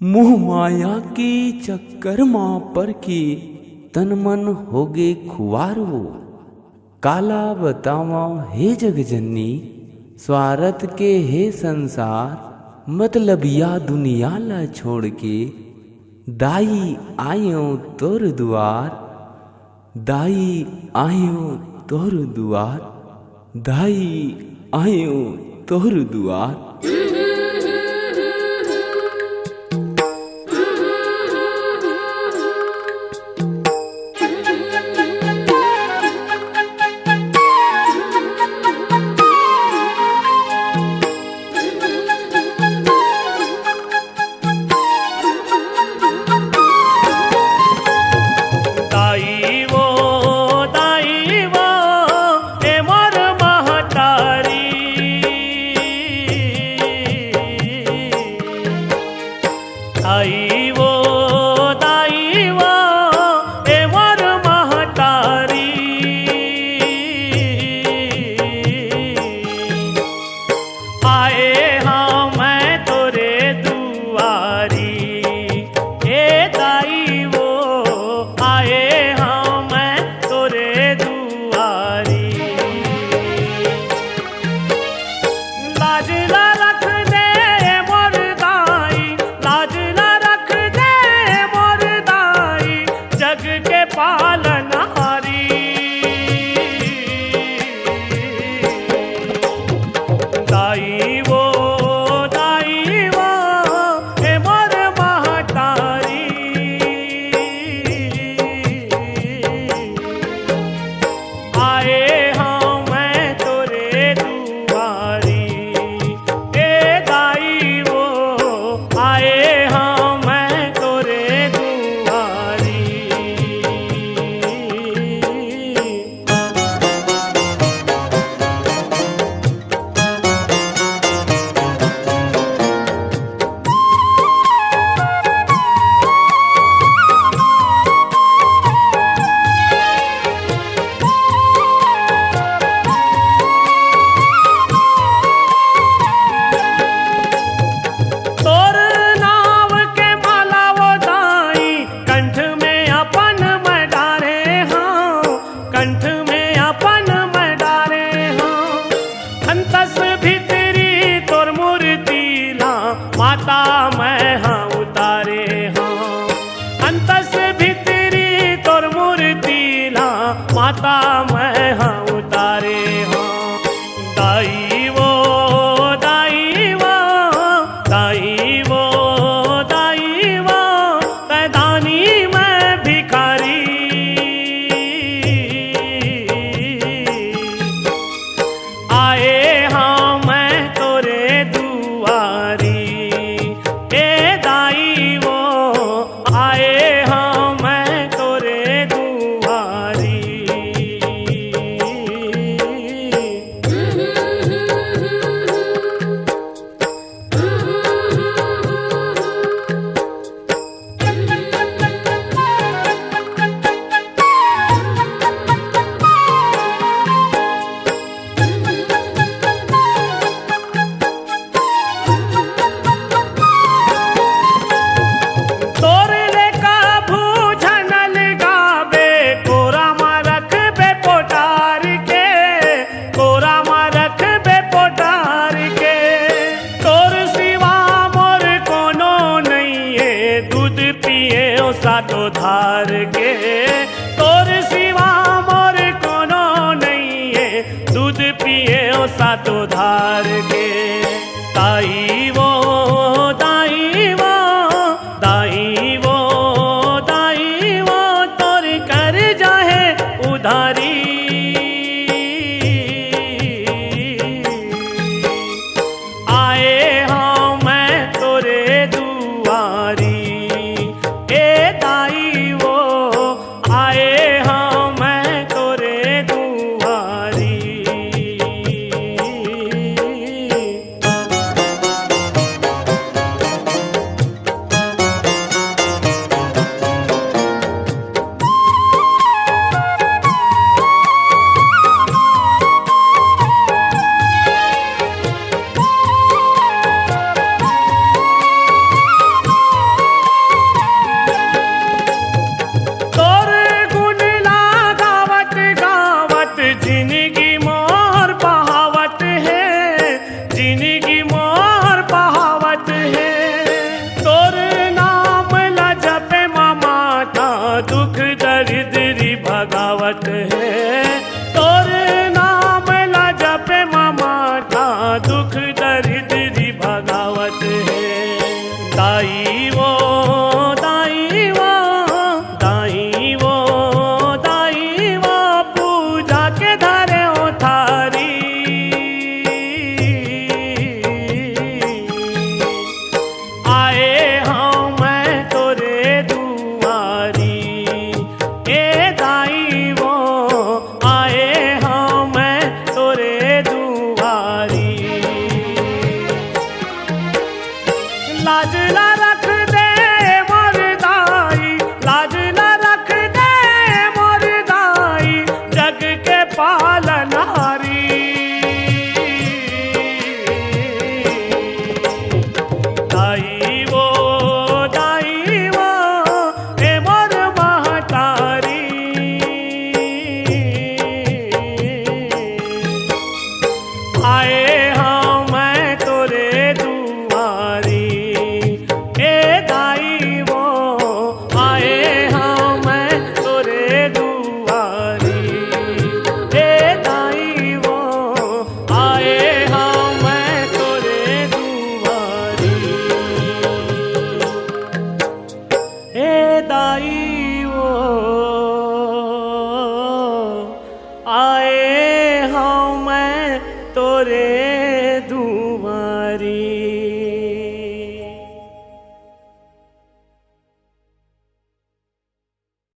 मोह माया के चक्कर माँ पर के तन मन होगे खुआरो। काला बतावा हे जग जननी स्वार्थ के हे संसार, मतलब या दुनिया ला छोड़ के दाई आयो तोर दुआर। दाई आयो तोर दुआर, दाई आयो तोर दुआर। माता मैं हाँ उतारे हाँ अंतस भीतरी तोर मूर्ति ला, माता मैं हाँ उतारे हाँ। दाई वो दाई वो दाई वो दाई वो तैदानी मैं भिखारी। आए हाँ मैं तोरे दुआरी, आए हाँ मैं तोरे दुआरी। सातो धार के तोर सिवा मोर कोनो नहीं है, दूध पिए ओ सातो धार के। ताई वो दाई वो दाई वो दाई वो तोर कर जाहे उधारी। आए हाँ मैं तोरे दुआरी, दाई वो आए हाँ मैं तोरे दुआरी। दाई वो दाई वो दाई वो दाई वो पूजा के धरे ओ थारी आए हाँ मैं तोरे दुआरी ए दाई वो आए हाँ मैं तोरे दुआरी लाज ला रख दे मोर दाई लाज ला रख दे मोर दाई जग के पालनहारी दाई